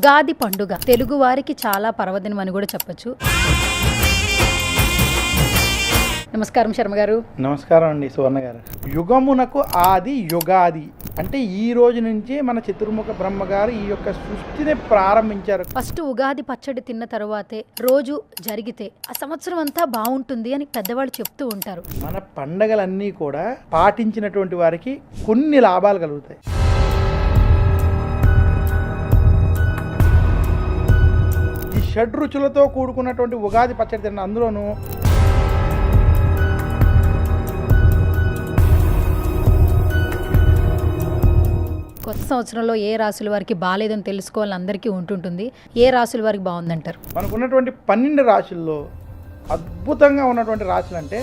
ఉగాది పండుగ తెలుగు వారికి చాలా పర్వదినం అని కూడా చెప్పొచ్చు. నమస్కారం శర్మ గారు. నమస్కారం అండి సువర్ణ గారు. యుగమునకు ఆది యుగాది అంటే ఈ రోజు నుంచి మన చతుర్ముఖ బ్రహ్మ గారు ఈ యొక్క సృష్టిని ప్రారంభించారు. ఫస్ట్ ఉగాది పచ్చడి తిన్న తరువాతే రోజు జరిగితే ఆ సంవత్సరం అంతా బాగుంటుంది అని పెద్దవాళ్ళు చెప్తూ ఉంటారు. మన పండగలన్నీ కూడా పాటించినటువంటి వారికి కొన్ని లాభాలు కలుగుతాయి. ఈ షడ్ రుచులతో కూడుకున్నటువంటి ఉగాది పచ్చడి తిన్న అందులోనూ కొత్త సంవత్సరంలో ఏ రాశుల వారికి బాగాలేదని తెలుసుకోవాలని అందరికీ ఉంటుంటుంది. ఏ రాశుల వారికి బాగుందంటారు? మనకు ఉన్నటువంటి 12 రాశుల్లో అద్భుతంగా ఉన్నటువంటి రాశులు అంటే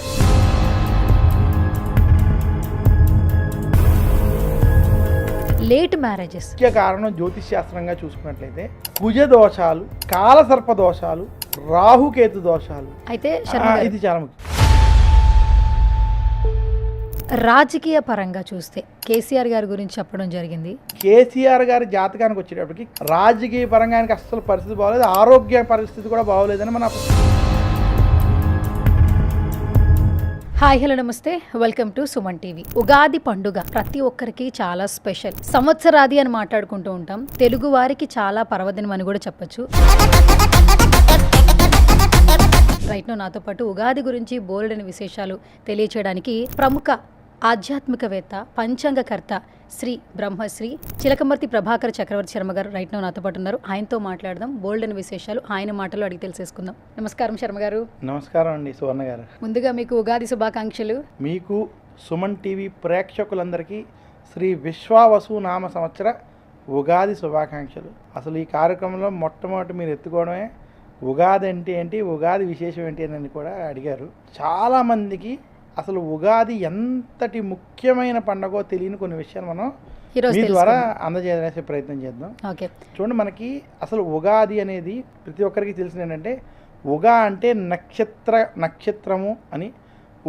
లేట్ మ్యారేజెస్ ముఖ్య కారణం జ్యోతిష్ శాస్త్రంగా చూసుకున్నట్లయితే కుజ దోషాలు, కాలసర్ప దోషాలు, రాహుకేతు దోషాలు. అయితే ఇది చాలా ముఖ్యం. రాజకీయ పరంగా చూస్తే కేసీఆర్ గారి గురించి చెప్పడం జరిగింది. కేసీఆర్ గారి జాతకానికి వచ్చేటప్పటికి రాజకీయ పరంగా ఆయనకి అస్సలు పరిస్థితి బాగోలేదు, ఆరోగ్య పరిస్థితి కూడా బాగోలేదని మన. హాయ్ హలో నమస్తే, welcome to Suman TV. Ugadi పండుగ ప్రతి ఒక్కరికి చాలా స్పెషల్. సంవత్సరాది అని మాట్లాడుకుంటూ ఉంటాం. తెలుగు వారికి చాలా పర్వదినం అని కూడా చెప్పొచ్చు. రైట్ నో నాతో పాటు ఉగాది గురించి బోల్డని విశేషాలు తెలియచేయడానికి ప్రముఖ ఆధ్యాత్మికవేత్త, పంచాంగకర్త శ్రీ బ్రహ్మశ్రీ చిలకమర్తి ప్రభాకర్ చక్రవర్తి శర్మ గారు రైట్ నో నాతో పాటు ఉన్నారు. ఆయనతో మాట్లాడదాం, బోల్డని విశేషాలు ఆయన మాటలు అడిగి తెలిసేసుకుందాం. నమస్కారం శర్మ గారు. నమస్కారం అండి సువర్ణ గారు. ముందుగా మీకు ఉగాది శుభాకాంక్షలు. మీకు సుమన్ టీవీ ప్రేక్షకులందరికీ శ్రీ విశ్వావసు నామ సంవత్సర ఉగాది శుభాకాంక్షలు. అసలు ఈ కార్యక్రమంలో మొట్టమొదటి మీరు ఎత్తుకోవడమే ఉగాది అంటే ఏంటి, ఉగాది విశేషం ఏంటి అని కూడా అడిగారు. చాలామందికి అసలు ఉగాది ఎంతటి ముఖ్యమైన పండుగో తెలియని కొన్ని విషయాలు మనం మీ ద్వారా అందజేసే ప్రయత్నం చేద్దాం. చూడండి, మనకి అసలు ఉగాది అనేది ప్రతి ఒక్కరికి తెలిసిన ఏంటంటే ఉగా అంటే నక్షత్రము అని,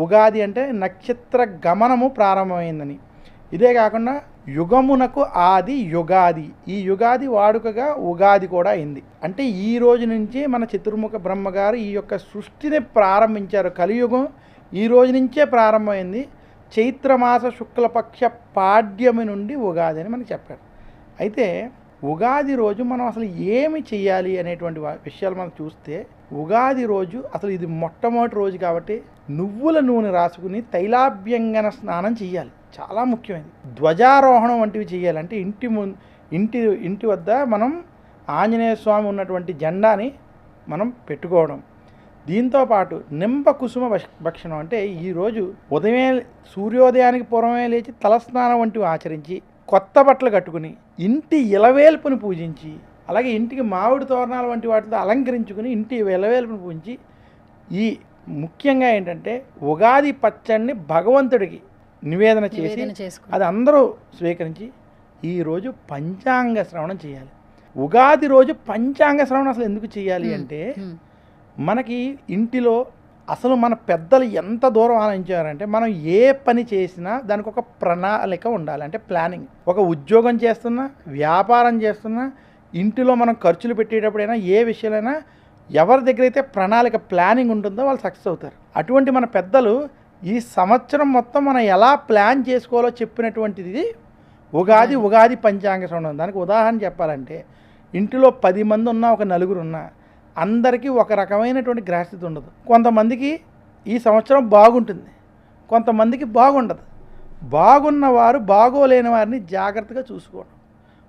ఉగాది అంటే నక్షత్ర గమనము ప్రారంభమైందని. ఇదే కాకుండా యుగమునకు ఆది యుగాది, ఈ యుగాది వాడుకగా ఉగాది కూడా అయింది. అంటే ఈ రోజు నుంచి మన చతుర్ముఖ బ్రహ్మ గారు ఈ యొక్క సృష్టిని ప్రారంభించారు. కలియుగం ఈ రోజు నుంచే ప్రారంభమైంది. చైత్రమాస శుక్లపక్ష పాడ్యమి నుండి ఉగాది అని మనకు చెప్పారు. అయితే ఉగాది రోజు మనం అసలు ఏమి చేయాలి అనేటువంటి విషయాలు మనం చూస్తే, ఉగాది రోజు అసలు ఇది మొట్టమొదటి రోజు కాబట్టి నువ్వుల నూనె రాసుకుని తైలాభ్యంగన స్నానం చేయాలి, చాలా ముఖ్యమైనది. ధ్వజారోహణం వంటివి చేయాలి. అంటే ఇంటి వద్ద మనం ఆంజనేయ స్వామి ఉన్నటువంటి జెండాని మనం పెట్టుకోవడం. దీంతోపాటు నింబ కుసుమ భక్షణం అంటే ఈరోజు ఉదయమే సూర్యోదయానికి పూర్వమే లేచి తలస్నానం వంటివి ఆచరించి కొత్త బట్టలు కట్టుకుని ఇంటి ఇలవేల్పుని పూజించి, అలాగే ఇంటికి మామిడి తోరణాల వంటి వాటితో అలంకరించుకుని ఇంటి ఇలవేల్పుని పూజించి, ఈ ముఖ్యంగా ఏంటంటే ఉగాది పచ్చడిని భగవంతుడికి నివేదన చేసి అది అందరూ స్వీకరించి ఈరోజు పంచాంగ శ్రవణం చేయాలి. ఉగాది రోజు పంచాంగ శ్రవణం అసలు ఎందుకు చేయాలి అంటే, మనకి ఇంటిలో అసలు మన పెద్దలు ఎంత దూరం ఆలోచించారంటే, మనం ఏ పని చేసినా దానికి ఒక ప్రణాళిక ఉండాలి. అంటే ప్లానింగ్. ఒక ఉద్యోగం చేస్తున్నా, వ్యాపారం చేస్తున్నా, ఇంటిలో మనం ఖర్చులు పెట్టేటప్పుడైనా, ఏ విషయాలైనా ఎవరి దగ్గర అయితే ప్రణాళిక ప్లానింగ్ ఉంటుందో వాళ్ళు సక్సెస్ అవుతారు. అటువంటి మన పెద్దలు ఈ సంవత్సరం మొత్తం మనం ఎలా ప్లాన్ చేసుకోవాలో చెప్పినటువంటిది ఉగాది పంచాంగ శ్రవణం. దానికి ఉదాహరణ చెప్పాలంటే, ఇంటిలో 10 మంది ఉన్నా, ఒక 4 ఉన్నా, అందరికీ ఒక రకమైనటువంటి గ్రహస్థితి ఉండదు. కొంతమందికి ఈ సంవత్సరం బాగుంటుంది, కొంతమందికి బాగుండదు. బాగున్నవారు బాగోలేని వారిని జాగ్రత్తగా చూసుకోవడం,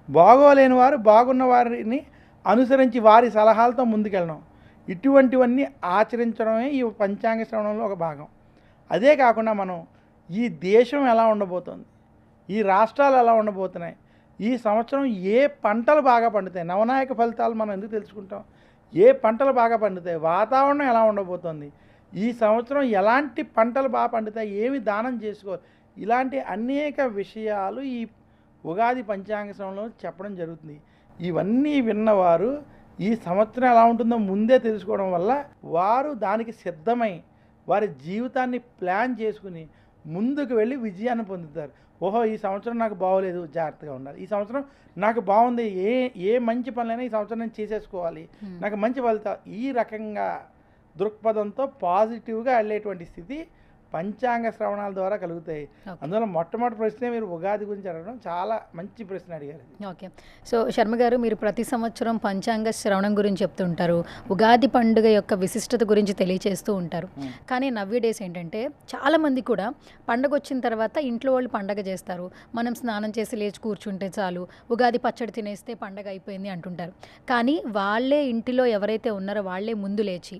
బాగోలేని వారు బాగున్న వారిని అనుసరించి వారి సలహాలతో ముందుకెళ్ళడం, ఇటువంటివన్నీ ఆచరించడమే ఈ పంచాంగ శ్రవణంలో ఒక భాగం. అదే కాకుండా మనం ఈ దేశం ఎలా ఉండబోతోంది, ఈ రాష్ట్రాలు ఎలా ఉండబోతున్నాయి, ఈ సంవత్సరం ఏ పంటలు బాగా పండుతాయి, నవనాయక ఫలితాలు మనం ఎందుకు తెలుసుకుంటాం, ఏ పంటలు బాగా పండుతాయి, వాతావరణం ఎలా ఉండబోతోంది, ఈ సంవత్సరం ఎలాంటి పంటలు బాగా పండుతాయి, ఏమి దానం చేసుకోవాలి, ఇలాంటి అనేక విషయాలు ఈ ఉగాది పంచాంగ శ్రవణంలో చెప్పడం జరుగుతుంది. ఇవన్నీ విన్నవారు ఈ సంవత్సరం ఎలా ఉంటుందో ముందే తెలుసుకోవడం వల్ల వారు దానికి సిద్ధమై వారి జీవితాన్ని ప్లాన్ చేసుకుని ముందుకు వెళ్ళి విజయాన్ని పొందుతారు. ఓహో, ఈ సంవత్సరం నాకు బాగోలేదు, జాగ్రత్తగా ఉండాలి. ఈ సంవత్సరం నాకు బాగుంది, ఏ మంచి పనులైనా ఈ సంవత్సరం నేను చేసేసుకోవాలి, నాకు మంచి ఫలితాలు, ఈ రకంగా దృక్పథంతో పాజిటివ్గా వెళ్ళేటువంటి స్థితి పంచాంగ శ్రవణాల ద్వారా కలుగుతాయి. అందువల్ల మొట్టమొదటి ప్రశ్నే మీరు ఉగాది గురించి అడగడం చాలా మంచి ప్రశ్న అడిగారు. ఓకే. సో శర్మ గారు, మీరు ప్రతి సంవత్సరం పంచాంగ శ్రవణం గురించి చెప్తుంటారు, ఉగాది పండుగ యొక్క విశిష్టత గురించి తెలియచేస్తూ ఉంటారు. కానీ నవ్వే డేస్ ఏంటంటే చాలామంది కూడా పండగ వచ్చిన తర్వాత ఇంట్లో వాళ్ళు పండగ చేస్తారు, మనం స్నానం చేసి లేచి కూర్చుంటే చాలు, ఉగాది పచ్చడి తినేస్తే పండగ అయిపోయింది అంటుంటారు. కానీ వాళ్ళే ఇంటిలో ఎవరైతే ఉన్నారో వాళ్ళే ముందు లేచి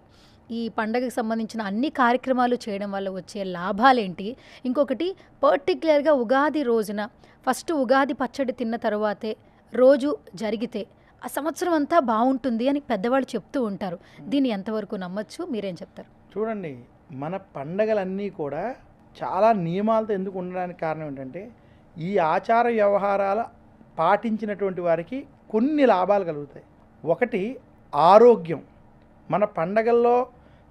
ఈ పండగకి సంబంధించిన అన్ని కార్యక్రమాలు చేయడం వల్ల వచ్చే లాభాలేంటి, ఇంకొకటి పర్టిక్యులర్గా ఉగాది రోజున ఫస్ట్ ఉగాది పచ్చడి తిన్న తర్వాతే రోజు జరిగితే ఆ సంవత్సరం అంతా బాగుంటుంది అని పెద్దవాళ్ళు చెప్తూ ఉంటారు. దీన్ని ఎంతవరకు నమ్మచ్చు, మీరేం చెప్తారు? చూడండి, మన పండగలన్నీ కూడా చాలా నియమాలతో ఎందుకు ఉండడానికి కారణం ఏంటంటే ఈ ఆచార వ్యవహారాలు పాటించినటువంటి వారికి కొన్ని లాభాలు కలుగుతాయి. ఒకటి ఆరోగ్యం. మన పండగల్లో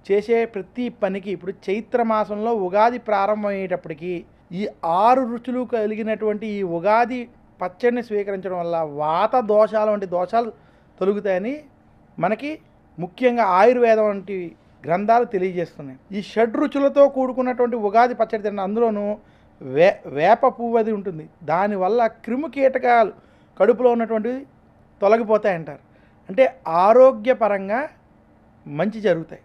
చేసే ప్రతి పనికి, ఇప్పుడు చైత్ర మాసంలో ఉగాది ప్రారంభమయ్యేటప్పటికీ ఈ 6 రుచులు కలిగినటువంటి ఈ ఉగాది పచ్చడిని స్వీకరించడం వల్ల వాత దోషాలు వంటి దోషాలు తొలుగుతాయని మనకి ముఖ్యంగా ఆయుర్వేదం వంటి గ్రంథాలు తెలియజేస్తున్నాయి. ఈ 6 రుచులతో కూడుకున్నటువంటి ఉగాది పచ్చడి తిన్న అందులోనూ వేప పువ్వు అది ఉంటుంది. దానివల్ల క్రిమి కీటకాలు కడుపులో ఉన్నటువంటివి తొలగిపోతాయంటారు. అంటే ఆరోగ్యపరంగా మంచి జరుగుతాయి.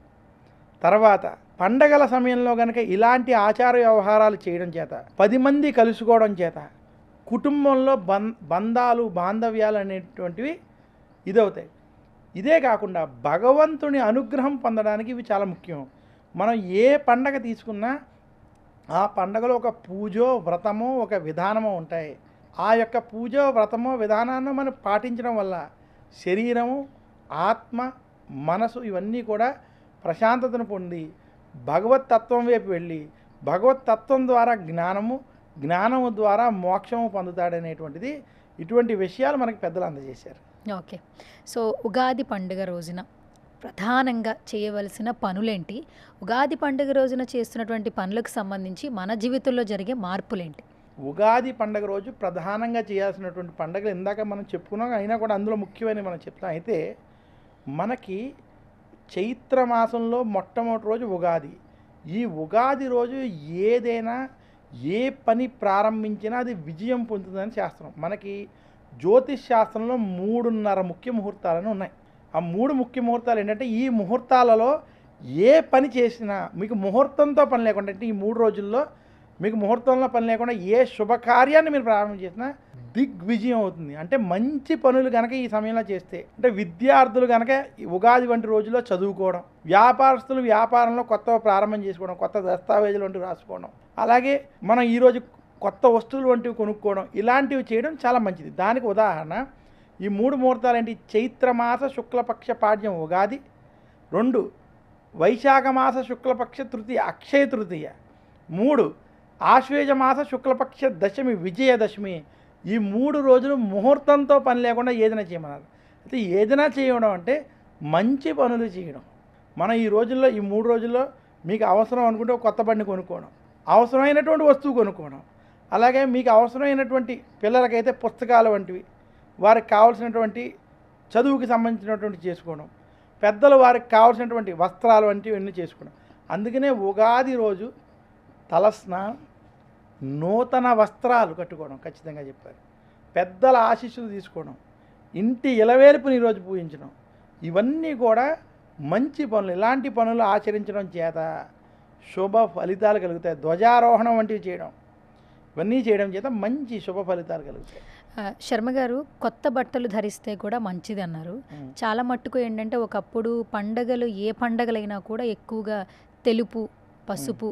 తర్వాత పండగల సమయంలో కనుక ఇలాంటి ఆచార వ్యవహారాలు చేయడం చేత 10 మంది కలుసుకోవడం చేత కుటుంబంలో బంధాలు బాంధవ్యాలు అనేటువంటివి ఇదవుతాయి. ఇదే కాకుండా భగవంతుని అనుగ్రహం పొందడానికి ఇవి చాలా ముఖ్యం. మనం ఏ పండగ తీసుకున్నా ఆ పండగలో ఒక పూజో వ్రతమో ఒక విధానమో ఉంటాయి. ఆ యొక్క పూజో వ్రతమో విధానాన్ని మనం పాటించడం వల్ల శరీరము, ఆత్మ, మనసు ఇవన్నీ కూడా ప్రశాంతతను పొంది భగవత్ తత్వం వైపు వెళ్ళి భగవత్ తత్వం ద్వారా జ్ఞానము ద్వారా మోక్షము పొందుతాడనేటువంటిది ఇటువంటి విషయాలు మనకి పెద్దలు అందజేశారు. ఓకే. సో ఉగాది పండుగ రోజున ప్రధానంగా చేయవలసిన పనులేంటి, ఉగాది పండుగ రోజున చేస్తున్నటువంటి పనులకు సంబంధించి మన జీవితంలో జరిగే మార్పులేంటి? ఉగాది పండుగ రోజు ప్రధానంగా చేయాల్సినటువంటి పండుగలు ఇందాక మనం చెప్పుకున్నాం, అయినా కూడా అందులో ముఖ్యమని మనం చెప్తాం. అయితే మనకి చైత్ర మాసంలో మొట్టమొదటి రోజు ఉగాది. ఈ ఉగాది రోజు ఏదైనా ఏ పని ప్రారంభించినా అది విజయం పొందుతుందని శాస్త్రం. మనకి జ్యోతిష్ శాస్త్రంలో 3.5 ముఖ్య ముహూర్తాలను ఉన్నాయి. ఆ 3 ముఖ్య ముహూర్తాలు ఏంటంటే ఈ ముహూర్తాలలో ఏ పని చేసినా మీకు ముహూర్తంతో పని లేకుండా, అంటే ఈ 3 రోజుల్లో మీకు ముహూర్తంలో పని లేకుండా ఏ శుభకార్యాన్ని మీరు ప్రారంభం చేసినా దిగ్విజయం అవుతుంది. అంటే మంచి పనులు కనుక ఈ సమయంలో చేస్తే, అంటే విద్యార్థులు కనుక ఉగాది వంటి రోజుల్లో చదువుకోవడం, వ్యాపారస్తులు వ్యాపారంలో కొత్త ప్రారంభం చేసుకోవడం, కొత్త దస్తావేజులు వంటివి రాసుకోవడం, అలాగే మనం ఈరోజు కొత్త వస్తువులు వంటివి కొనుక్కోవడం, ఇలాంటివి చేయడం చాలా మంచిది. దానికి ఉదాహరణ ఈ 3 ముహూర్తాలు ఏంటి? చైత్రమాస శుక్లపక్ష పాడ్యం ఉగాది, 2 వైశాఖ మాస శుక్లపక్ష తృతీయ అక్షయ తృతీయ, 3 ఆశ్వేజ మాస శుక్లపక్ష దశమి విజయదశమి. ఈ 3 రోజులు ముహూర్తంతో పని లేకుండా ఏదైనా చేయమన్నారు. అయితే ఏదైనా చేయడం అంటే మంచి పనులు చేయడం. మనం ఈ రోజుల్లో ఈ 3 రోజుల్లో మీకు అవసరం అనుకుంటే కొత్త బండి కొనుక్కోవడం, అవసరమైనటువంటి వస్తువు కొనుక్కోవడం, అలాగే మీకు అవసరమైనటువంటి పిల్లలకైతే పుస్తకాలు వంటివి, వారికి కావాల్సినటువంటి చదువుకి సంబంధించినటువంటి చేసుకోవడం, పెద్దలు వారికి కావాల్సినటువంటి వస్త్రాలు వంటివి అన్నీ చేసుకోవడం. అందుకనే ఉగాది రోజు తలస్నానం, నూతన వస్త్రాలు కట్టుకోవడం ఖచ్చితంగా చెప్పారు, పెద్దల ఆశీస్సులు తీసుకోవడం, ఇంటి ఇలవేలుపుని ఈరోజు పూజించడం, ఇవన్నీ కూడా మంచి పనులు. ఇలాంటి పనులు ఆచరించడం చేత శుభ ఫలితాలు కలుగుతాయి. ధ్వజారోహణం వంటివి చేయడం, ఇవన్నీ చేయడం చేత మంచి శుభ ఫలితాలు కలుగుతాయి. శర్మ గారు, కొత్త బట్టలు ధరిస్తే కూడా మంచిది అన్నారు. చాలా మట్టుకు ఏంటంటే ఒకప్పుడు పండగలు, ఏ పండగలైనా కూడా ఎక్కువగా తెలుపు, పసుపు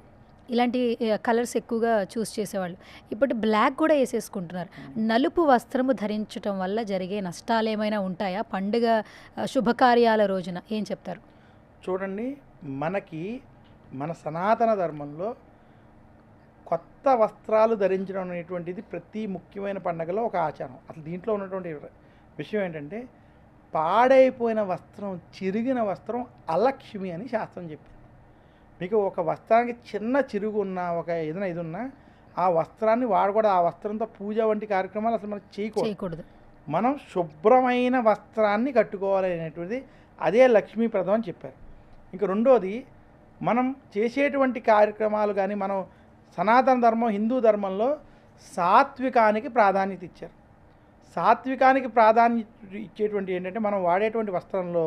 ఇలాంటి కలర్స్ ఎక్కువగా చూస్ చేసేవాళ్ళు. ఇప్పుడు బ్లాక్ కూడా వేసేసుకుంటున్నారు. నలుపు వస్త్రము ధరించడం వల్ల జరిగే నష్టాలు ఏమైనా ఉంటాయా పండుగ శుభకార్యాల రోజున? ఏం చెప్తారు? చూడండి, మన సనాతన ధర్మంలో కొత్త వస్త్రాలు ధరించడం అనేటువంటిది ప్రతి ముఖ్యమైన పండుగలో ఒక ఆచారం. అసలు దీంట్లో ఉన్నటువంటి విషయం ఏంటంటే, పాడైపోయిన వస్త్రం, చిరిగిన వస్త్రం అలక్ష్మి అని శాస్త్రం చెప్పింది. మీకు ఒక వస్త్రానికి చిన్న చిరుగు ఉన్నా, ఒక ఏదైనా ఇది ఉన్నా, ఆ వస్త్రాన్ని వాడకూడదు. ఆ వస్త్రంతో పూజ వంటి కార్యక్రమాలు అసలు మనం చేయకూడదు. మనం శుభ్రమైన వస్త్రాన్ని కట్టుకోవాలి అనేటువంటిది అదే లక్ష్మీప్రదం అని చెప్పారు. ఇంక రెండోది, మనం చేసేటువంటి కార్యక్రమాలు కానీ, మనం సనాతన ధర్మం, హిందూ ధర్మంలో సాత్వికానికి ప్రాధాన్యత ఇచ్చారు. సాత్వికానికి ప్రాధాన్యత ఇచ్చేటువంటి ఏంటంటే, మనం వాడేటువంటి వస్త్రంలో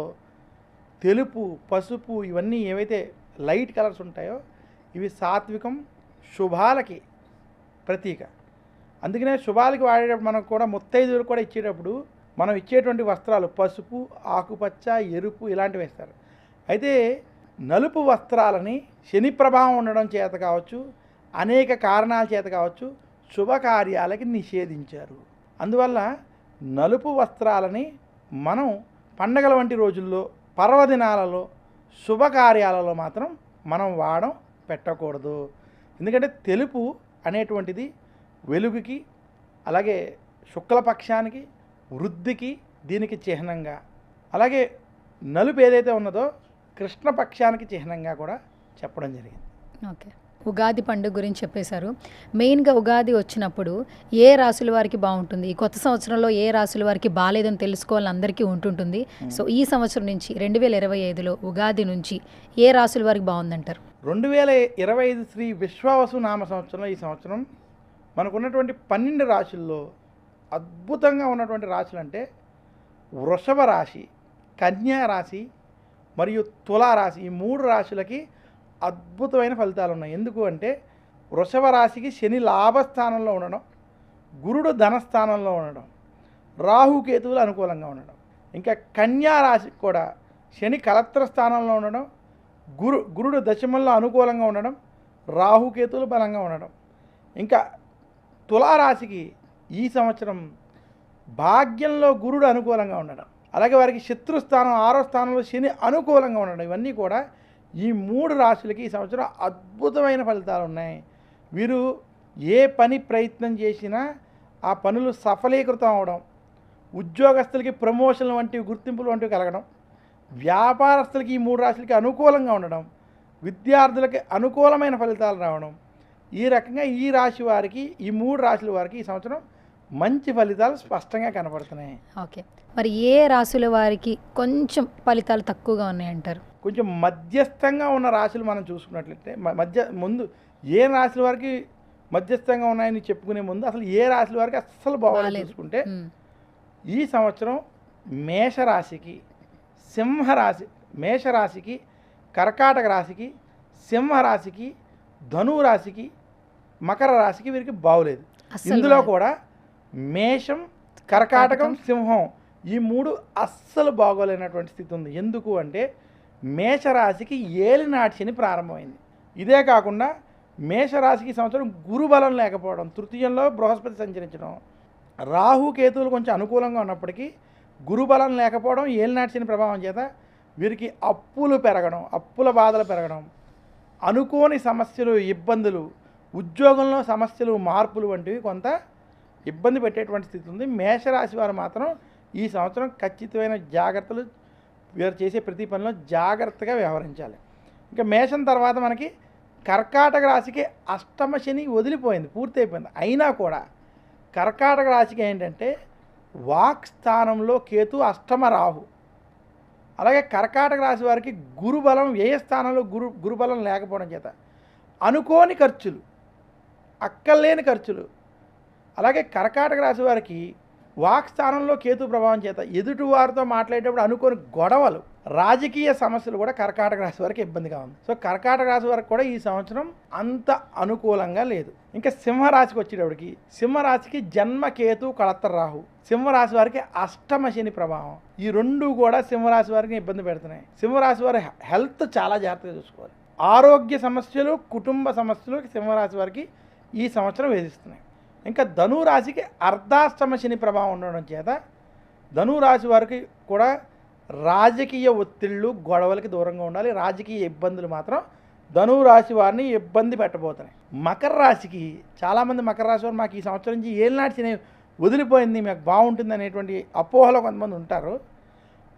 తెలుపు, పసుపు ఇవన్నీ ఏవైతే లైట్ కలర్స్ ఉంటాయో ఇవి సాత్వికం, శుభాలకి ప్రతీక. అందుకనే శుభాలకి వాడేటప్పుడు మనం కూడా ముత్తైదువులు కూడా ఇచ్చేటప్పుడు మనం ఇచ్చేటువంటి వస్త్రాలు పసుపు, ఆకుపచ్చ, ఎరుపు ఇలాంటివి వేస్తారు. అయితే నలుపు వస్త్రాలని శని ప్రభావం ఉండడం చేత కావచ్చు, అనేక కారణాల చేత కావచ్చు, శుభకార్యాలకి నిషేధించారు. అందువల్ల నలుపు వస్త్రాలని మనం పండగల వంటి రోజుల్లో, పర్వదినాలలో, శుభకార్యాలలో మాత్రం మనం వాడడం పెట్టకూడదు. ఎందుకంటే తెలుపు అనేటువంటిది వెలుగుకి, అలాగే శుక్లపక్షానికి, వృద్ధికి దీనికి చిహ్నంగా, అలాగే నలుపు ఏదైతే ఉన్నదో కృష్ణపక్షానికి చిహ్నంగా కూడా చెప్పడం జరిగింది. ఓకే, ఉగాది పండుగ గురించి చెప్పేశారు. మెయిన్గా ఉగాది వచ్చినప్పుడు ఏ రాశుల వారికి బాగుంటుంది, ఈ కొత్త సంవత్సరంలో ఏ రాశుల వారికి బాగాలేదని తెలుసుకోవాలని అందరికీ ఉంటుంటుంది. సో ఈ సంవత్సరం నుంచి 2025లో ఉగాది నుంచి ఏ రాశుల వారికి బాగుందంటారు? 2025 శ్రీ విశ్వావసు నామ సంవత్సరంలో ఈ సంవత్సరం మనకున్నటువంటి 12 రాశుల్లో అద్భుతంగా ఉన్నటువంటి రాశులు అంటే వృషభ రాశి, కన్యా రాశి మరియు తులారాశి. ఈ 3 రాశులకి అద్భుతమైన ఫలితాలు ఉన్నాయి. ఎందుకు అంటే వృషభ రాశికి శని లాభస్థానంలో ఉండడం, గురుడు ధనస్థానంలో ఉండడం, రాహుకేతువులు అనుకూలంగా ఉండడం. ఇంకా కన్యా రాశికి కూడా శని కలత్ర స్థానంలో ఉండడం, గురుడు దశమంలో అనుకూలంగా ఉండడం, రాహుకేతువులు బలంగా ఉండడం. ఇంకా తులారాశికి ఈ సంవత్సరం భాగ్యంలో గురుడు అనుకూలంగా ఉండడం, అలాగే వారికి శత్రుస్థానం 6వ స్థానంలో శని అనుకూలంగా ఉండడం. ఇవన్నీ కూడా ఈ 3 రాశులకి ఈ సంవత్సరం అద్భుతమైన ఫలితాలు ఉన్నాయి. వీరు ఏ పని ప్రయత్నం చేసినా ఆ పనులు సఫలీకృతం అవడం, ఉద్యోగస్తులకి ప్రమోషన్లు వంటివి, గుర్తింపులు వంటివి కలగడం, వ్యాపారస్తులకి ఈ 3 రాశులకి అనుకూలంగా ఉండడం, విద్యార్థులకి అనుకూలమైన ఫలితాలు రావడం. ఈ రకంగా ఈ రాశి వారికి, ఈ 3 రాశుల వారికి ఈ సంవత్సరం మంచి ఫలితాలు స్పష్టంగా కనపడుతున్నాయి. ఓకే, మరి ఏ రాశుల వారికి కొంచెం ఫలితాలు తక్కువగా ఉన్నాయంటారు? కొంచెం మధ్యస్థంగా ఉన్న రాశులు మనం చూసుకున్నట్లయితే ముందు ఏ రాశుల వారికి మధ్యస్థంగా ఉన్నాయని చెప్పుకునే ముందు అసలు ఏ రాశుల వారికి అస్సలు బాగాలేదు చూసుకుంటే ఈ సంవత్సరం మేషరాశికి, సింహరాశి, మేషరాశికి, కర్కాటక రాశికి, సింహరాశికి, ధనురాశికి, మకర రాశికి వీరికి బాగులేదు. ఇందులో కూడా మేషం, కర్కాటకం, సింహం ఈ 3 అస్సలు బాగోలేనటువంటి స్థితి ఉంది. ఎందుకు అంటే మేషరాశికి ఏలినాటి శని ప్రారంభమైంది. ఇదే కాకుండా మేషరాశికి సంవత్సరం గురుబలం లేకపోవడం, తృతీయంలో బృహస్పతి సంచరించడం, రాహుకేతువులు కొంచెం అనుకూలంగా ఉన్నప్పటికీ గురుబలం లేకపోవడం, ఏలినాటి శని ప్రభావం చేత వీరికి అప్పులు పెరగడం, అప్పుల బాధలు పెరగడం, అనుకోని సమస్యలు, ఇబ్బందులు, ఉద్యోగంలో సమస్యలు, మార్పులు వంటివి కొంత ఇబ్బంది పెట్టేటువంటి స్థితి ఉంది. మేషరాశి వారు మాత్రం ఈ సంవత్సరం ఖచ్చితమైన జాగ్రత్తలు, వీరు చేసే ప్రతి పనిలో జాగ్రత్తగా వ్యవహరించాలి. ఇంకా మేషం తర్వాత మనకి కర్కాటక రాశికి అష్టమ శని వదిలిపోయింది, పూర్తయిపోయింది. అయినా కూడా కర్కాటక రాశికి ఏంటంటే వాక్ స్థానంలో కేతు, అష్టమ రాహు. అలాగే కర్కాటక రాశి వారికి గురుబలం, వ్యయ స్థానంలో గురుబలం లేకపోవడం చేత అనుకోని ఖర్చులు, అక్కర్లేని ఖర్చులు. అలాగే కర్కాటక రాశి వారికి వాక్ స్థానంలో కేతు ప్రభావం చేత ఎదుటి వారితో మాట్లాడేటప్పుడు అనుకోని గొడవలు, రాజకీయ సమస్యలు కూడా కర్కాటక రాశి వారికి ఇబ్బందిగా ఉంది. సో కర్కాటక రాశి వారికి కూడా ఈ సంవత్సరం అంత అనుకూలంగా లేదు. ఇంకా సింహరాశికి వచ్చేటప్పటికి సింహరాశికి జన్మ కేతు, కళత్ర రాహు. సింహరాశి వారికి అష్టమ శని ప్రభావం. ఈ 2 కూడా సింహరాశి వారికి ఇబ్బంది పెడుతున్నాయి. సింహరాశి వారి హెల్త్ చాలా జాగ్రత్తగా చూసుకోవాలి. ఆరోగ్య సమస్యలు, కుటుంబ సమస్యలు సింహరాశి వారికి ఈ సంవత్సరం వేధిస్తున్నాయి. ఇంకా ధనురాశికి అర్ధాష్టమ శని ప్రభావం ఉండడం చేత ధనురాశి వారికి కూడా రాజకీయ ఒత్తిళ్ళు, గొడవలకి దూరంగా ఉండాలి. రాజకీయ ఇబ్బందులు మాత్రం ధనురాశి వారిని ఇబ్బంది పెట్టబోతున్నాయి. మకర రాశికి చాలామంది మకర రాశి వారు మాకు ఈ సంవత్సరం నుంచి ఏలినాటి శని వదిలిపోయింది, మాకు బాగుంటుంది అనేటువంటి అపోహలో కొంతమంది ఉంటారు.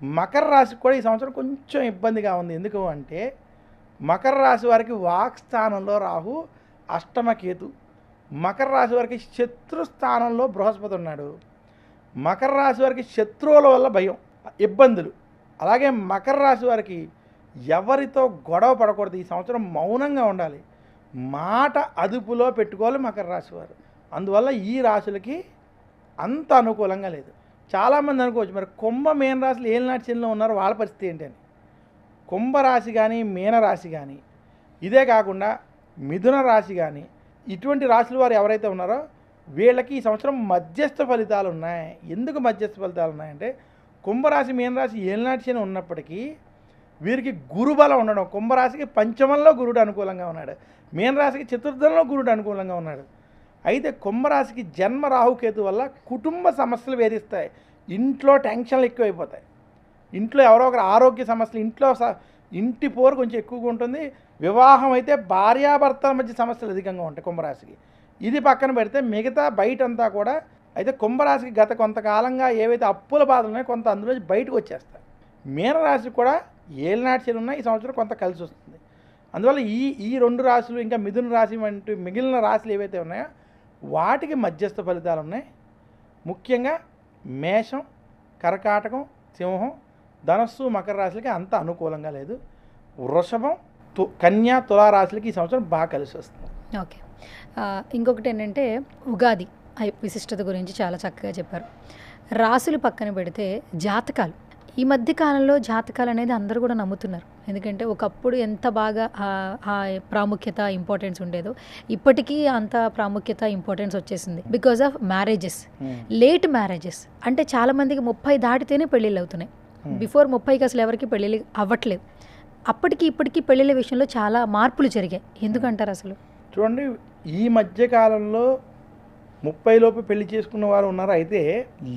మకర రాశికి కూడా ఈ సంవత్సరం కొంచెం ఇబ్బందిగా ఉంది. ఎందుకు అంటే మకర రాశి వారికి వాక్ స్థానంలో రాహు, అష్టమ కేతు. మకర రాశి వారికి శత్రు స్థానంలో బృహస్పతి ఉన్నాడు. మకర రాశి వారికి శత్రువుల వల్ల భయం, ఇబ్బందులు. అలాగే మకర రాశి వారికి ఎవరితో గొడవ పడకూడదు, ఈ సంవత్సరం మౌనంగా ఉండాలి, మాట అదుపులో పెట్టుకోవాలి మకర రాశి వారు. అందువల్ల ఈ రాశులకి అంత అనుకూలంగా లేదు. చాలామంది అనుకోవచ్చు మరి మీన రాశులు ఏలినాటి శనిలో ఉన్నారు, వాళ్ళ పరిస్థితి ఏంటి అని. కుంభరాశి కానీ మీనరాశి కానీ, ఇదే కాకుండా మిథున రాశి కానీ, ఇటువంటి రాశుల వారు ఎవరైతే ఉన్నారో వీళ్ళకి ఈ సంవత్సరం మధ్యస్థ ఫలితాలు ఉన్నాయి. ఎందుకు మధ్యస్థ ఫలితాలు ఉన్నాయంటే కుంభరాశి మీనరాశి ఏలినాటి శని ఉన్నప్పటికీ వీరికి గురుబలం ఉండడం. కుంభరాశికి పంచమంలో గురుడు అనుకూలంగా ఉన్నాడు, మీనరాశికి చతుర్థంలో గురుడు అనుకూలంగా ఉన్నాడు. అయితే కుంభరాశికి జన్మ రాహుకేతు వల్ల కుటుంబ సమస్యలు వేధిస్తాయి, ఇంట్లో టెన్షన్లు ఎక్కువైపోతాయి, ఇంట్లో ఎవరో ఒకరు ఆరోగ్య సమస్యలు, ఇంటి పోరు కొంచెం ఎక్కువగా ఉంటుంది. వివాహం అయితే భార్యాభర్తల మధ్య సమస్యలు అధికంగా ఉంటాయి కుంభరాశికి. ఇది పక్కన పెడితే మిగతా బయటంతా కూడా అయితే కుంభరాశికి గత కొంతకాలంగా ఏవైతే అప్పుల బాధలు ఉన్నాయో కొంత అందులో బయటకు వచ్చేస్తాయి. మీనరాశి కూడా ఏలినాటి శని ఉన్నాయి, ఈ సంవత్సరం కొంత కలిసి వస్తుంది. అందువల్ల ఈ రెండు రాశులు ఇంకా మిథున రాశి వంటి మిగిలిన రాశులు ఏవైతే ఉన్నాయో వాటికి మధ్యస్థ ఫలితాలు ఉన్నాయి. ముఖ్యంగా మేషం, కర్కాటకం, సింహం, ధనస్సు, మకర రాశులకి అంత అనుకూలంగా లేదు. వృషభం, కన్యా, తులారాశులకి ఈ సంవత్సరం బాగా కలిసి వస్తుంది. ఓకే. ఇంకొకటి ఏంటంటే ఉగాది విశిష్టత గురించి చాలా చక్కగా చెప్పారు. రాశులు పక్కన పెడితే జాతకాలు, ఈ మధ్య కాలంలో జాతకాలు అనేది అందరూ కూడా నమ్ముతున్నారు. ఎందుకంటే ఒకప్పుడు ఎంత బాగా ఆ ప్రాముఖ్యత ఇంపార్టెన్స్ ఉండేదో ఇప్పటికీ అంత ప్రాముఖ్యత ఇంపార్టెన్స్ వచ్చేసింది. Because of marriages, late marriages. అంటే చాలామందికి 30 దాటితేనే పెళ్ళిళ్ళు అవుతున్నాయి. బిఫోర్ 30కి అసలు ఎవరికి పెళ్ళిళ్ళు అవ్వట్లేదు. అప్పటికి ఇప్పటికీ పెళ్ళిళ్ళ విషయంలో చాలా మార్పులు జరిగాయి. ఎందుకంటారు అసలు? చూడండి, ఈ మధ్యకాలంలో 30 లోపు పెళ్లి చేసుకున్న వారు ఉన్నారు. అయితే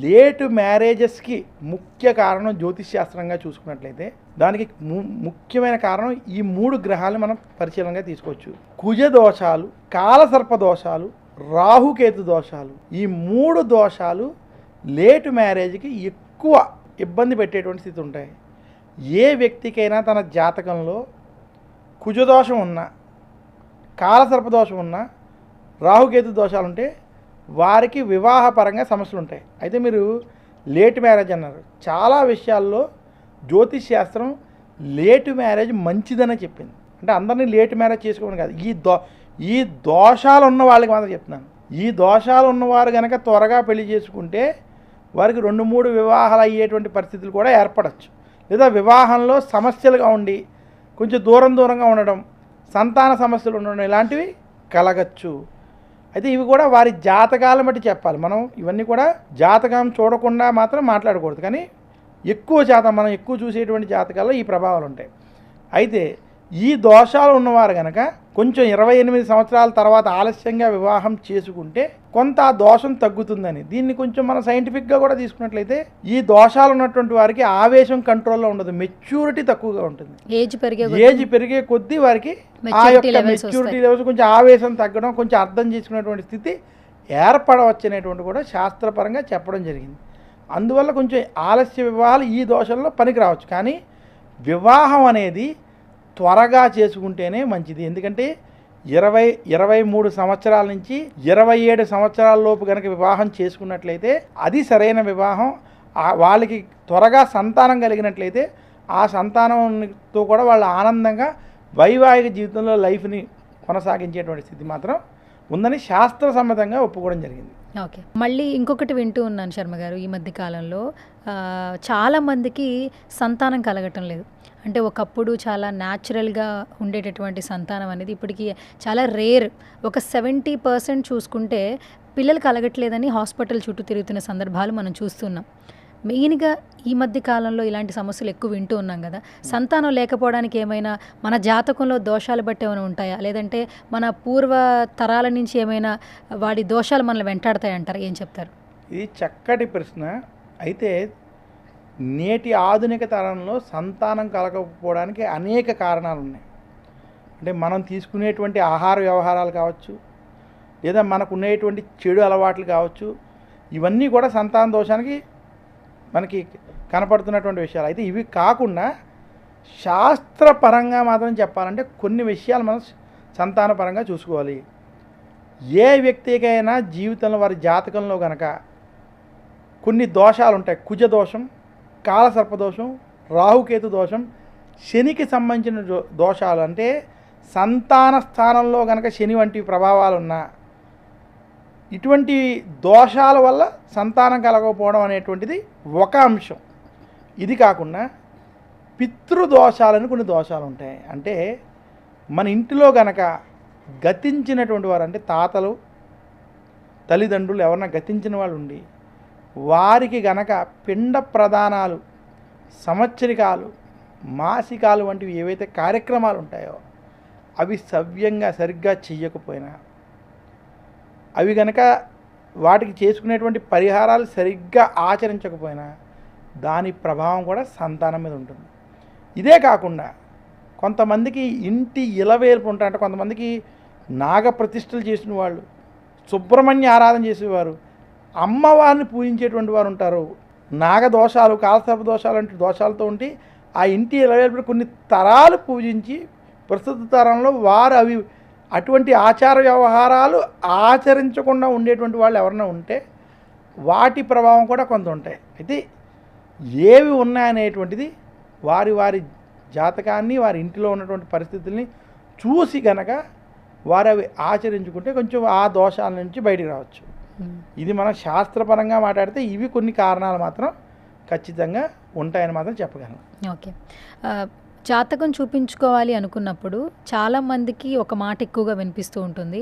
లేటు మ్యారేజెస్కి ముఖ్య కారణం జ్యోతిష్ శాస్త్రంగా చూసుకున్నట్లయితే దానికి ముఖ్యమైన కారణం ఈ 3 గ్రహాలను మనం పరిశీలనగా తీసుకోవచ్చు. కుజ దోషాలు, కాలసర్ప దోషాలు, రాహుకేతు దోషాలు. ఈ 3 దోషాలు లేటు మ్యారేజ్కి ఎక్కువ ఇబ్బంది పెట్టేటువంటి స్థితి ఉంటాయి. ఏ వ్యక్తికైనా తన జాతకంలో కుజదోషం ఉన్నా, కాలసర్పదోషం ఉన్నా, రాహుకేతు దోషాలు ఉంటే వారికి వివాహపరంగా సమస్యలు ఉంటాయి. అయితే మీరు లేట్ మ్యారేజ్ అన్నారు. చాలా విషయాల్లో జ్యోతిష్ శాస్త్రం లేటు మ్యారేజ్ మంచిదని చెప్పింది. అంటే అందరినీ లేట్ మ్యారేజ్ చేసుకోమని కాదు, ఈ దోషాలు ఉన్న వాళ్ళకి మాత్రం చెప్తున్నాను. ఈ దోషాలు ఉన్నవారు కనుక త్వరగా పెళ్లి చేసుకుంటే వారికి 2-3 వివాహాలు అయ్యేటువంటి పరిస్థితులు కూడా ఏర్పడవచ్చు. లేదా వివాహంలో సమస్యలుగా ఉండి కొంచెం దూరంగా ఉండడం, సంతాన సమస్యలు ఉండడం, ఇలాంటివి కలగచ్చు. అయితే ఇవి కూడా వారి జాతకాలను బట్టి చెప్పాలి. మనం ఇవన్నీ కూడా జాతకం చూడకుండా మాత్రం మాట్లాడకూడదు. కానీ ఎక్కువ శాతం మనం ఎక్కువ చూసేటువంటి జాతకాల్లో ఈ ప్రభావాలు ఉంటాయి. అయితే ఈ దోషాలు ఉన్నవారు కనుక కొంచెం 28 సంవత్సరాల తర్వాత ఆలస్యంగా వివాహం చేసుకుంటే కొంత ఆ దోషం తగ్గుతుందని, దీన్ని కొంచెం మనం సైంటిఫిక్గా కూడా తీసుకున్నట్లయితే ఈ దోషాలు ఉన్నటువంటి వారికి ఆవేశం కంట్రోల్లో ఉండదు, మెచ్యూరిటీ తక్కువగా ఉంటుంది. ఏజ్ పెరిగే కొద్దీ వారికి ఆ యొక్క మెచ్యూరిటీ లెవెల్స్ కొంచెం ఆవేశం తగ్గడం, కొంచెం అర్థం చేసుకునేటువంటి స్థితి ఏర్పడవచ్చు అనేటువంటి కూడా శాస్త్రపరంగా చెప్పడం జరిగింది. అందువల్ల కొంచెం ఆలస్య వివాహాలు ఈ దోషంలో పనికి రావచ్చు. కానీ వివాహం అనేది త్వరగా చేసుకుంటేనే మంచిది. ఎందుకంటే 23 సంవత్సరాల నుంచి 27 సంవత్సరాల లోపు కనుక వివాహం చేసుకున్నట్లయితే అది సరైన వివాహం. వాళ్ళకి త్వరగా సంతానం కలిగినట్లయితే ఆ సంతానంతో కూడా వాళ్ళు ఆనందంగా వైవాహిక జీవితంలో లైఫ్ని కొనసాగించేటువంటి స్థితి మాత్రం ఉందని శాస్త్రసమ్మతంగా ఒప్పుకోవడం జరిగింది. ఓకే. మళ్ళీ ఇంకొకటి వింటూ ఉన్నాను శర్మ గారు, ఈ మధ్య కాలంలో చాలామందికి సంతానం కలగటం లేదు. అంటే ఒకప్పుడు చాలా న్యాచురల్గా ఉండేటటువంటి సంతానం అనేది ఇప్పటికీ చాలా రేర్. ఒక 70% చూసుకుంటే పిల్లలు కలగట్లేదని హాస్పిటల్ చుట్టూ తిరుగుతున్న సందర్భాలు మనం చూస్తున్నాం. మెయిన్గా ఈ మధ్య కాలంలో ఇలాంటి సమస్యలు ఎక్కువ వింటూ ఉన్నాం కదా. సంతానం లేకపోవడానికి ఏమైనా మన జాతకంలో దోషాలు బట్టి ఏమైనా ఉంటాయా, లేదంటే మన పూర్వ తరాల నుంచి ఏమైనా వాడి దోషాలు మనల్ని వెంటాడతాయి అంటారు? ఏం చెప్తారు? ఇది చక్కటి ప్రశ్న. అయితే నేటి ఆధునిక తరంలో సంతానం కలగకపోవడానికి అనేక కారణాలు ఉన్నాయి. అంటే మనం తీసుకునేటువంటి ఆహార వ్యవహారాలు కావచ్చు, లేదా మనకు ఉండేటువంటి చెడు అలవాట్లు కావచ్చు, ఇవన్నీ కూడా సంతాన దోషానికి మనకి కనపడుతున్నటువంటి విషయాలు. అయితే ఇవి కాకుండా శాస్త్రపరంగా మాత్రం చెప్పాలంటే కొన్ని విషయాలు మనం సంతానపరంగా చూసుకోవాలి. ఏ వ్యక్తికైనా జీవితంలో వారి జాతకంలో గనక కొన్ని దోషాలు ఉంటాయి. కుజ దోషం, కాలసర్పదోషం, రాహుకేతు దోషం, శనికి సంబంధించిన దోషాలు అంటే సంతాన స్థానంలో గనక శని వంటి ప్రభావాలు ఉన్నా ఇటువంటి దోషాల వల్ల సంతానం కలగకపోవడం అనేటువంటిది ఒక అంశం. ఇది కాకుండా పితృదోషాలని కొన్ని దోషాలు ఉంటాయి. అంటే మన ఇంటిలో గనక గతించినటువంటి వారు అంటే తాతలు, తల్లిదండ్రులు ఎవరన్నా గతించిన వాళ్ళు ఉండి వారికి గనక పిండ ప్రదానాలు, సంవత్సరికాలు, మాసికాలు వంటివి ఏవైతే కార్యక్రమాలు ఉంటాయో అవి సవ్యంగా సరిగ్గా చెయ్యకపోయినా, అవి గనక వాటికి చేసుకునేటువంటి పరిహారాలు సరిగ్గా ఆచరించకపోయినా దాని ప్రభావం కూడా సంతానం మీద ఉంటుంది. ఇదే కాకుండా కొంతమందికి ఇంటి ఇలవేల్పు ఉంటాయి. అంటే కొంతమందికి నాగప్రతిష్ఠలు చేసిన వాళ్ళు, సుబ్రహ్మణ్య ఆరాధన చేసేవారు, అమ్మవారిని పూజించేటువంటి వారు ఉంటారు. నాగదోషాలు, కాలసర్ప దోషాలు వంటి దోషాలతో ఉండి ఆ ఇంటి ఇలవేల్పుని కొన్ని తరాలు పూజించి ప్రస్తుత తరంలో వారు అటువంటి ఆచార వ్యవహారాలు ఆచరించకుండా ఉండేటువంటి వాళ్ళు ఎవరైనా ఉంటే వాటి ప్రభావం కూడా కొంత ఉంటాయి. అయితే ఏవి ఉన్నాయనేటువంటిది వారి వారి జాతకాన్ని, వారి ఇంటిలో ఉన్నటువంటి పరిస్థితుల్ని చూసి గనక వారు అవి ఆచరించుకుంటే కొంచెం ఆ దోషాల నుంచి బయటికి రావచ్చు. ఇది మనం శాస్త్రపరంగా మాట్లాడితే ఇవి కొన్ని కారణాలు మాత్రం ఖచ్చితంగా ఉంటాయని మాత్రం చెప్పగలను. ఓకే. జాతకం చూపించుకోవాలి అనుకున్నప్పుడు చాలామందికి ఒక మాట ఎక్కువగా వినిపిస్తూ ఉంటుంది.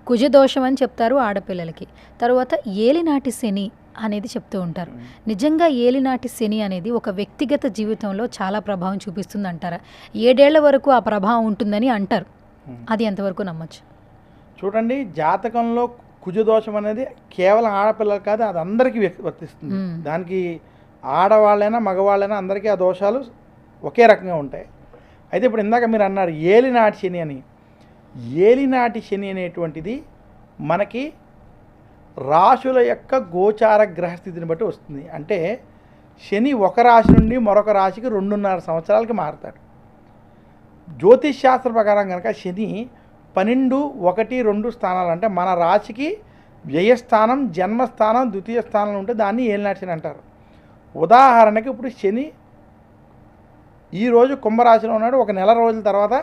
కుజదోషం అని చెప్తారు ఆడపిల్లలకి. తర్వాత ఏలినాటి శని అనేది చెప్తూ ఉంటారు. నిజంగా ఏలినాటి శని అనేది ఒక వ్యక్తిగత జీవితంలో చాలా ప్రభావం చూపిస్తుంది అంటారా? 7 ఏళ్ల వరకు ఆ ప్రభావం ఉంటుందని అంటారు. అది ఎంతవరకు నమ్మచ్చు? చూడండి, జాతకంలో కుజదోషం అనేది కేవలం ఆడపిల్లలు కాదు, అది అందరికీ వర్తిస్తుంది. దానికి ఆడవాళ్ళైనా మగవాళ్ళైనా అందరికీ ఆ దోషాలు ఒకే రకంగా ఉంటాయి. అయితే ఇప్పుడు ఇందాక మీరు అన్నారు ఏలినాటి శని అని. ఏలినాటి శని అనేటువంటిది మనకి రాశుల యొక్క గోచార గ్రహస్థితిని బట్టి వస్తుంది. అంటే శని ఒక రాశి నుండి మరొక రాశికి 2.5 సంవత్సరాలకి మారుతాడు. జ్యోతిష్ శాస్త్ర ప్రకారం కనుక శని 12, 1, 2 స్థానాలు అంటే మన రాశికి వ్యయస్థానం, జన్మస్థానం, ద్వితీయ స్థానంలో ఉంటే దాన్ని ఏలినాటి శని అంటారు. ఉదాహరణకి ఇప్పుడు శని ఈరోజు కుంభరాశిలో ఉన్నాడు, ఒక నెల రోజుల తర్వాత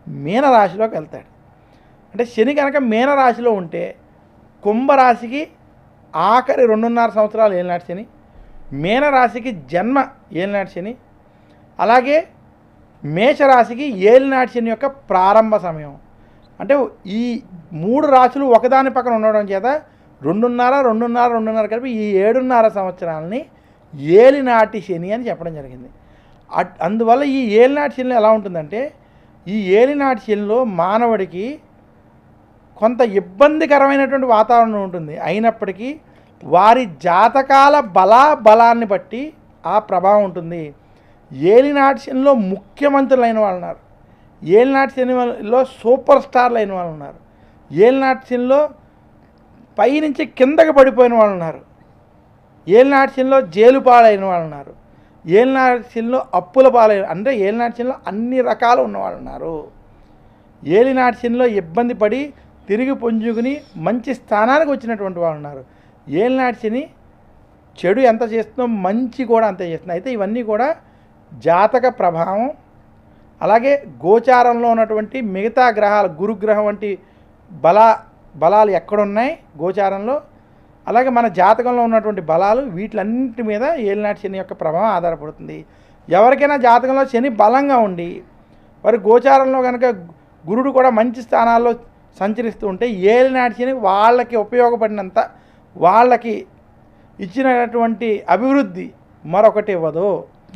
మీనరాశిలోకి వెళ్తాడు. అంటే శని కనుక మీనరాశిలో ఉంటే కుంభరాశికి ఆఖరి 2.5 సంవత్సరాలు ఏలినాటి శని, మీనరాశికి జన్మ ఏలినాటి శని, అలాగే మేషరాశికి ఏలినాటి శని యొక్క ప్రారంభ సమయం. అంటే ఈ 3 రాశులు ఒకదాని పక్కన ఉండడం చేత 2.5 కలిపి ఈ 7.5 సంవత్సరాలని ఏలినాటి శని అని చెప్పడం జరిగింది. అందువల్ల ఈ ఏలినాటి శనిలో ఎలా ఉంటుందంటే, ఈ ఏలినాటి శనిలో మానవుడికి కొంత ఇబ్బందికరమైనటువంటి వాతావరణం ఉంటుంది. అయినప్పటికీ వారి జాతకాల బలాన్ని బట్టి ఆ ప్రభావం ఉంటుంది. ఏలినాటి శనిలో ముఖ్యమంత్రులు అయిన వాళ్ళు ఉన్నారు, ఏలినాటి శనిలో సూపర్ స్టార్లు అయిన వాళ్ళు ఉన్నారు, ఏలినాటి శనిలో పైనుంచి కిందకి పడిపోయిన వాళ్ళు ఉన్నారు, ఏలినాటి శనిలో జైలు పాలైన వాళ్ళు ఉన్నారు, ఏలినాటి శనిలో అప్పుల పాలైన, అంటే ఏలినాటి శనిలో అన్ని రకాలు ఉన్నవాళ్ళు ఉన్నారు. ఏలినాటి శనిలో ఇబ్బంది పడి తిరిగి పుంజుకుని మంచి స్థానానికి వచ్చినటువంటి వాళ్ళు ఉన్నారు. ఏలినాటి శని చెడు ఎంత చేస్తుందో మంచి కూడా అంతే చేస్తుంది. అయితే ఇవన్నీ కూడా జాతక ప్రభావం, అలాగే గోచారంలో ఉన్నటువంటి మిగతా గ్రహాలు, గురుగ్రహం వంటి బలాలు ఎక్కడున్నాయి గోచారంలో, అలాగే మన జాతకంలో ఉన్నటువంటి బలాలు, వీటిలన్నింటి మీద ఏలినాటి శని యొక్క ప్రభావం ఆధారపడుతుంది. ఎవరికైనా జాతకంలో శని బలంగా ఉండి వారి గోచారంలో కనుక గురుడు కూడా మంచి స్థానాల్లో సంచరిస్తూ ఉంటే ఏలినాటి శని వాళ్ళకి ఉపయోగపడినంత వాళ్ళకి ఇచ్చినటువంటి అభివృద్ధి మరొకటి ఇవ్వదు.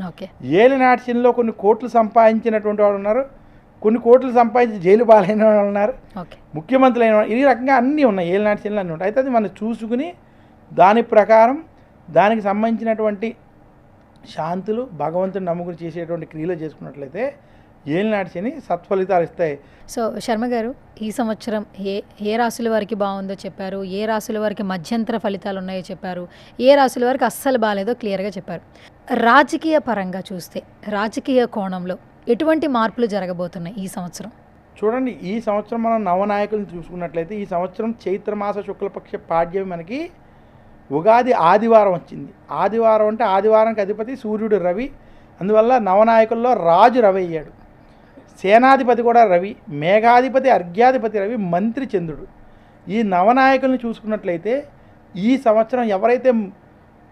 ఓకే. ఏలినాటి శనిలో కొన్ని కోట్లు సంపాదించినటువంటి వాళ్ళు ఉన్నారు, కొన్ని కోట్లు సంపాదించి జైలు పాలైన వాళ్ళు ఉన్నారు, ముఖ్యమంత్రులు అయిన వాళ్ళు, ఈ రకంగా అన్నీ ఉన్నాయి. ఏలినాటి శనిలో అన్నీ ఉంటాయి. అయితే అది మనం చూసుకుని దాని ప్రకారం దానికి సంబంధించినటువంటి శాంతులు, భగవంతుని నమ్ముకుని చేసేటువంటి క్రియలు చేసుకున్నట్లయితే ఏలినాటి శని సత్ఫలితాలు ఇస్తాయి. సో శర్మ గారు, ఈ సంవత్సరం ఏ రాశుల వారికి బాగుందో చెప్పారు, ఏ రాశుల వారికి మధ్యంతర ఫలితాలు ఉన్నాయో చెప్పారు, ఏ రాశుల వారికి అస్సలు బాగాలేదో క్లియర్గా చెప్పారు. రాజకీయ పరంగా చూస్తే, రాజకీయ కోణంలో ఎటువంటి మార్పులు జరగబోతున్నాయి ఈ సంవత్సరం? చూడండి, ఈ సంవత్సరం మనం నవనాయకులను చూసుకున్నట్లయితే ఈ సంవత్సరం చైత్రమాస శుక్లపక్ష పాడ్యమి మనకి ఉగాది ఆదివారం వచ్చింది. ఆదివారం అంటే ఆదివారానికి అధిపతి సూర్యుడు రవి, అందువల్ల నవనాయకుల్లో రాజు రవి అయ్యాడు. సేనాధిపతి కూడా రవి, మేఘాధిపతి అర్ఘ్యాధిపతి రవి, మంత్రి చంద్రుడు. ఈ నవనాయకులను చూసుకున్నట్లయితే ఈ సంవత్సరం ఎవరైతే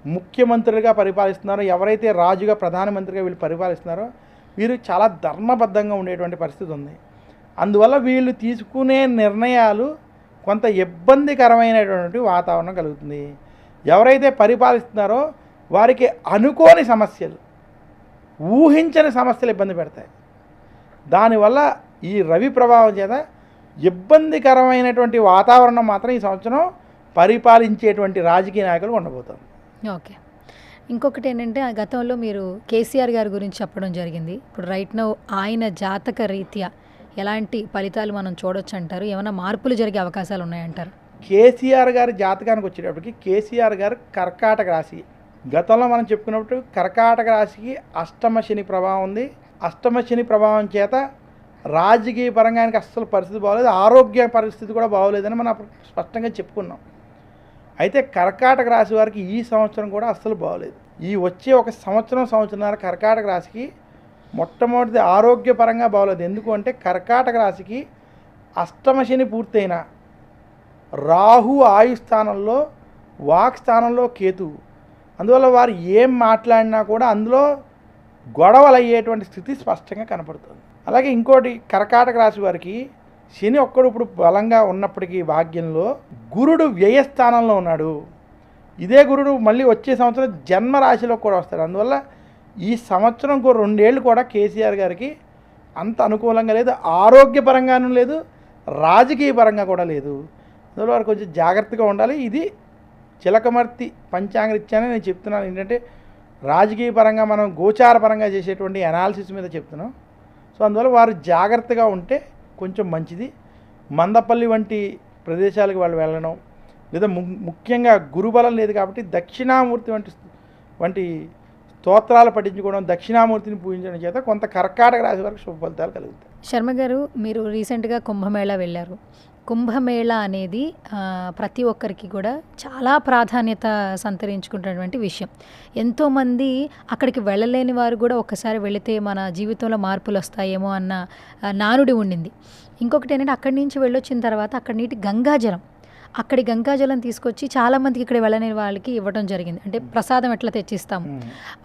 ముఖ్యమంత్రులుగా పరిపాలిస్తున్నారో, ఎవరైతే రాజుగా ప్రధానమంత్రిగా వీళ్ళు పరిపాలిస్తున్నారో వీరు చాలా ధర్మబద్ధంగా ఉండేటువంటి పరిస్థితి ఉంది. అందువల్ల వీళ్ళు తీసుకునే నిర్ణయాలు కొంత ఇబ్బందికరమైనటువంటి వాతావరణం కలుగుతుంది. ఎవరైతే పరిపాలిస్తున్నారో వారికి అనుకోని సమస్యలు, ఊహించని సమస్యలు ఇబ్బంది పెడతాయి. దానివల్ల ఈ రవి ప్రభావం చేత ఇబ్బందికరమైనటువంటి వాతావరణం మాత్రం ఈ సంవత్సరం పరిపాలించేటువంటి రాజకీయ నాయకులు ఉండబోతుంది. ఓకే. ఇంకొకటి ఏంటంటే గతంలో మీరు కేసీఆర్ గారి గురించి చెప్పడం జరిగింది. ఇప్పుడు రైట్ నౌ ఆయన జాతక రీత్యా ఎలాంటి ఫలితాలు మనం చూడొచ్చు అంటారు? ఏమైనా మార్పులు జరిగే అవకాశాలు ఉన్నాయంటారు? కేసీఆర్ గారి జాతకానికి వచ్చేటప్పటికి కేసీఆర్ గారు కర్కాటక రాశి. గతంలో మనం చెప్పుకున్నప్పుడు కర్కాటక రాశికి అష్టమ శని ప్రభావం ఉంది. అష్టమ శని ప్రభావం చేత రాజకీయ పరంగా ఆయనకి అస్సలు పరిస్థితి బాగోలేదు, ఆరోగ్య పరిస్థితి కూడా బాగోలేదని మనం అప్పుడు స్పష్టంగా చెప్పుకున్నాం. అయితే కర్కాటక రాశి వారికి ఈ సంవత్సరం కూడా అస్సలు బాగోలేదు. ఈ వచ్చే ఒక సంవత్సరంన్నర కర్కాటక రాశికి మొట్టమొదటిది ఆరోగ్యపరంగా బాగోలేదు. ఎందుకు అంటే కర్కాటక రాశికి అష్టమ శని పూర్తయిన రాహు ఆయుస్థానంలో, వాక్ స్థానంలో కేతువు. అందువల్ల వారు ఏం మాట్లాడినా కూడా అందులో గొడవలు అయ్యేటువంటి స్థితి స్పష్టంగా కనపడుతుంది. అలాగే ఇంకోటి, కర్కాటక రాశి వారికి శని ఒక్కడు ఇప్పుడు బలంగా ఉన్నప్పటికీ భాగ్యంలో గురుడు వ్యయస్థానంలో ఉన్నాడు. ఇదే గురుడు మళ్ళీ వచ్చే సంవత్సరం జన్మ రాశిలో కూడా వస్తాడు. అందువల్ల ఈ సంవత్సరం ఇంకో 2 ఏళ్ళు కూడా కేసీఆర్ గారికి అంత అనుకూలంగా లేదు, ఆరోగ్యపరంగానూ లేదు, రాజకీయ పరంగా కూడా లేదు. అందువల్ల వారు కొంచెం జాగ్రత్తగా ఉండాలి. ఇది చిలకమర్తి పంచాంగరీత్యానే నేను చెప్తున్నాను. ఏంటంటే రాజకీయ పరంగా మనం గోచార పరంగా చేసేటువంటి అనాలిసిస్ మీద చెప్తున్నాం. సో అందువల్ల వారు జాగ్రత్తగా ఉంటే కొంచెం మంచిది. మందపల్లి వంటి ప్రదేశాలకు వాళ్ళు వెళ్ళడం, లేదా ముఖ్యంగా గురుబలం లేదు కాబట్టి దక్షిణామూర్తి వంటి స్తోత్రాలు పఠించుకోవడం, దక్షిణామూర్తిని పూజించడం చేత కొంత కర్కాటక రాశి వరకు శుభ ఫలితాలు కలుగుతాయి. శర్మ గారు, మీరు రీసెంట్గా కుంభమేళా వెళ్ళారు. కుంభమేళా అనేది ప్రతి ఒక్కరికి కూడా చాలా ప్రాధాన్యత సంతరించుకున్నటువంటి విషయం. ఎంతోమంది అక్కడికి వెళ్ళలేని వారు కూడా ఒక్కసారి వెళితే మన జీవితంలో మార్పులు వస్తాయేమో అన్న నానుడి ఉండింది. ఇంకొకటి ఏంటంటే అక్కడి నుంచి వెళ్ళొచ్చిన తర్వాత అక్కడి నీటి గంగాజలం, అక్కడి గంగాజలం తీసుకొచ్చి చాలామందికి ఇక్కడ వెళ్ళని వాళ్ళకి ఇవ్వడం జరిగింది. అంటే ప్రసాదం ఎట్లా తెచ్చిస్తాము,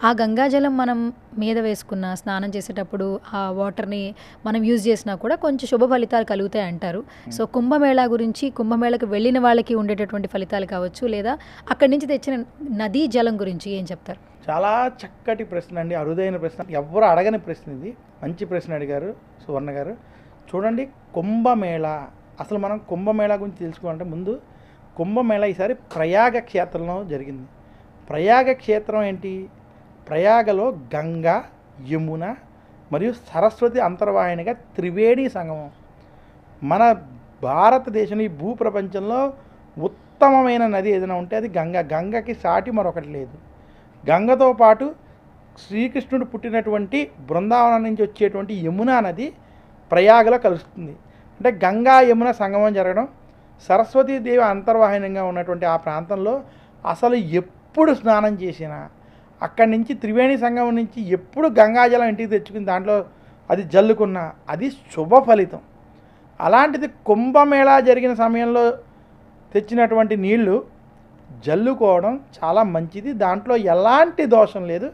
ఆ గంగాజలం మనం మీద వేసుకున్న, స్నానం చేసేటప్పుడు ఆ వాటర్ని మనం యూజ్ చేసినా కూడా కొంచెం శుభ ఫలితాలు కలుగుతాయి అంటారు. సో కుంభమేళా గురించి, కుంభమేళాకు వెళ్ళిన వాళ్ళకి ఉండేటటువంటి ఫలితాలు కావచ్చు, లేదా అక్కడి నుంచి తెచ్చిన నదీ జలం గురించి ఏం చెప్తారు? చాలా చక్కటి ప్రశ్న అండి, అరుదైన ప్రశ్న, ఎవరు అడగని ప్రశ్న ఇది. మంచి ప్రశ్న అడిగారు సువర్ణ గారు. చూడండి, కుంభమేళా, అసలు మనం కుంభమేళా గురించి తెలుసుకోవాలంటే ముందు కుంభమేళా ఈసారి ప్రయాగ క్షేత్రంలో జరిగింది. ప్రయాగ క్షేత్రం ఏంటి? ప్రయాగలో గంగా, యమున మరియు సరస్వతి అంతర్వాహినిగా త్రివేణి సంగమం. మన భారతదేశం ఈ భూప్రపంచంలో ఉత్తమమైన నది ఏదైనా ఉంటే అది గంగ. గంగకి సాటి మరొకటి లేదు. గంగతో పాటు శ్రీకృష్ణుడు పుట్టినటువంటి బృందావనం నుంచి వచ్చేటువంటి యమునా నది ప్రయాగలో కలుస్తుంది. అంటే గంగా యమున సంగమం జరగడం, సరస్వతీదేవి అంతర్వాహినంగా ఉన్నటువంటి ఆ ప్రాంతంలో అసలు ఎప్పుడు స్నానం చేసినా, అక్కడి నుంచి త్రివేణి సంగమం నుంచి ఎప్పుడు గంగాజలం ఇంటికి తెచ్చుకుని దాంట్లో అది జల్లుకున్నా అది శుభ ఫలితం. అలాంటిది కుంభమేళా జరిగిన సమయంలో తెచ్చినటువంటి నీళ్లు జల్లుకోవడం చాలా మంచిది. దాంట్లో ఎలాంటి దోషం లేదు,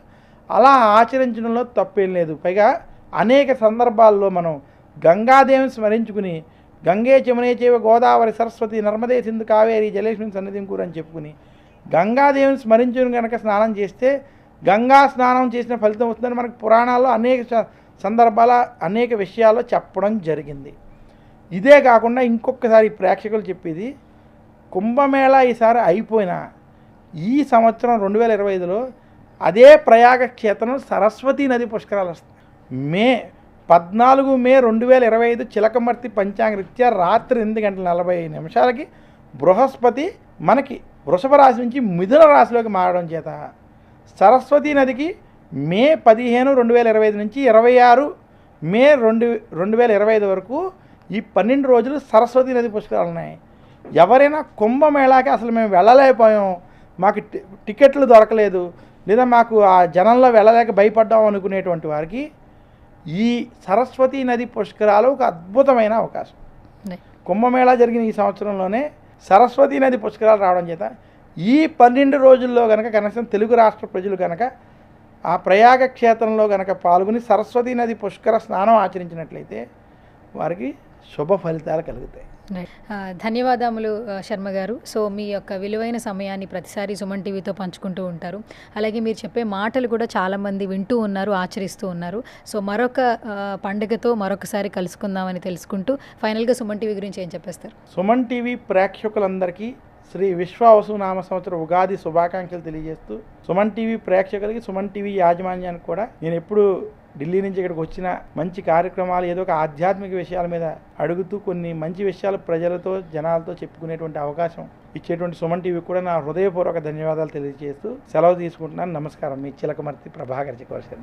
అలా ఆచరించడంలో తప్పేం లేదు. పైగా అనేక సందర్భాల్లో మనం గంగాదేవిని స్మరించుకుని గంగే చమునే చేవ గోదావరి సరస్వతి నర్మదే సింధు కావేరి జలేష్మిని సన్నిధిం కూర అని చెప్పుకుని గంగాదేవిని స్మరించుకుని కనుక స్నానం చేస్తే గంగా స్నానం చేసిన ఫలితం వస్తుందని మనకు పురాణాల్లో అనేక సందర్భాల అనేక విషయాల్లో చెప్పడం జరిగింది. ఇదే కాకుండా ఇంకొకసారి ప్రేక్షకులు చెప్పేది, కుంభమేళా ఈసారి అయిపోయినా ఈ సంవత్సరం 2025లో అదే ప్రయాగ క్షేత్రం సరస్వతీ నది పుష్కరాలు వస్తాయి. మే 2025 చిలకమర్తి పంచాంగరీత్యా రాత్రి 8:40 బృహస్పతి మనకి వృషభ రాశి నుంచి మిథున రాశిలోకి మారడం చేత సరస్వతీ నదికి మే 15, 2025 నుంచి 26 మే 2025 వరకు ఈ 12 రోజులు సరస్వతీ నది పుష్కరాలు ఉన్నాయి. ఎవరైనా కుంభమేళాకి అసలు మేము వెళ్ళలేకపోయాం, మాకు టికెట్లు దొరకలేదు, లేదా మాకు ఆ జనంలో వెళ్ళలేక భయపడ్డాం అనుకునేటువంటి వారికి ఈ సరస్వతీ నది పుష్కరాలు ఒక అద్భుతమైన అవకాశం. కుంభమేళా జరిగిన ఈ సంవత్సరంలోనే సరస్వతీ నది పుష్కరాలు రావడం చేత ఈ 12 రోజుల్లో కనుక కనీసం తెలుగు రాష్ట్ర ప్రజలు కనుక ఆ ప్రయాగ క్షేత్రంలో కనుక పాల్గొని సరస్వతీ నది పుష్కర స్నానం ఆచరించినట్లయితే వారికి శుభ ఫలితాలు కలుగుతాయి. ధన్యవాదములు శర్మ గారు. సో మీ యొక్క విలువైన సమయాన్ని ప్రతిసారి సుమన్ టీవీతో పంచుకుంటూ ఉంటారు. అలాగే మీరు చెప్పే మాటలు కూడా చాలామంది వింటూ ఉన్నారు, ఆచరిస్తూ ఉన్నారు. సో మరొక పండుగతో మరొకసారి కలుసుకుందామని తెలుసుకుంటూ ఫైనల్గా సుమన్ టీవీ గురించి ఏం చెప్పేస్తారు? సుమన్ టీవీ ప్రేక్షకులందరికీ శ్రీ విశ్వావసు నామ సంవత్సర ఉగాది శుభాకాంక్షలు తెలియజేస్తూ, సుమన్ టీవీ ప్రేక్షకులకి, సుమన్ టీవీ యాజమాన్యానికి కూడా నేను ఎప్పుడు ఢిల్లీ నుంచి ఇక్కడికి వచ్చిన మంచి కార్యక్రమాలు ఏదో ఒక ఆధ్యాత్మిక విషయాల మీద అడుగుతూ కొన్ని మంచి విషయాలు ప్రజలతో జనాలతో చెప్పుకునేటువంటి అవకాశం ఇచ్చేటువంటి సుమన్ టీవీ కూడా నా హృదయపూర్వక ధన్యవాదాలు తెలియజేస్తూ సెలవు తీసుకుంటున్నాను. నమస్కారం. మీ చిలకమర్తి ప్రభాకర్ చక్రవర్తి.